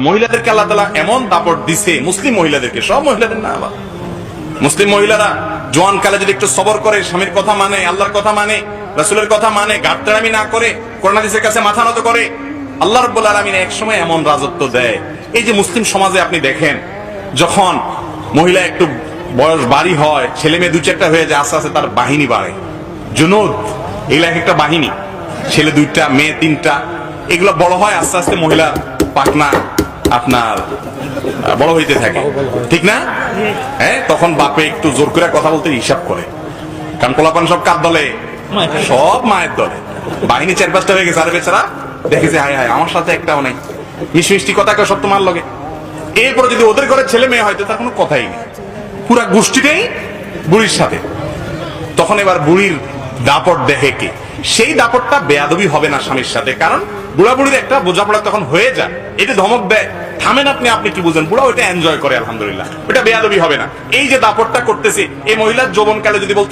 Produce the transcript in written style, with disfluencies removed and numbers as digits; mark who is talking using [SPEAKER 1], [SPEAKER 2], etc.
[SPEAKER 1] মহিলাদেরকে আল্লাহ তাআলা এমন দাপট দিছে, মুসলিম মহিলাদেরকে, সব মহিলাদের না, আবার মুসলিম মহিলারা জোয়ান কালে যদি একটু সবর করে, স্বামীর কথা মানে, আল্লাহর কথা মানে, রাসূলের কথা মানে, গাট্টারামি না করে, কোরআন হাদিসের কাছে মাথা নত করে, আল্লাহ রাব্বুল আলামিন এক সময় এমন রাজত্ব দেয়। এই যে মুসলিম সমাজে আপনি দেখেন, যখন মহিলা একটু বয়স বাড়ি হয়, ছেলে মেয়ে দু চারটা হয়ে যায়, আস্তে আস্তে তার বাহিনী বাড়ে, জুনুদ, এগুলা এক একটা বাহিনী, ছেলে দুইটা মেয়ে তিনটা, এগুলো বড় হয়, আস্তে আস্তে মহিলা পাকনা আপনার বড় হইতে থাকে, ঠিক না? হ্যাঁ, তখন বাপে একটু জোর করে কথা বলতে হিসাব করে, কারণ পোলাপান সব কার দলে, সব মায়ের দলে, বাহিনী চার পাঁচটা হয়ে গেছে, আর বেচারা দেখেছে হায় হায় আমার সাথে একটাও নেই, মিষ্টি মিষ্টি কথা কেউ সব তোমার লগে। এরপরে যদি ওদের ঘরে ছেলে মেয়ে হয়তো তার কোনো কথাই নেই, পুরা গোষ্ঠীটাই বুড়ির সাথে। তখন এবার বুড়ির দাপট দেখে কে? সেই দাপটটা বেয়াদবি হবে না স্বামীর সাথে, কারণ বুড়া বুড়ির একটা বোঝাপড়া তখন হয়ে যায়। এটা ধমক দেয়, থামেন আপনি, আপনি কি বুঝেন, বুড়া ওইটা এনজয় করে, আলহামদুলিল্লাহ, ওটা বেয়াদবি হবে না। এই যে দাপটটা করতেছে, এই মহিলার যৌবনকালে যদি বলতো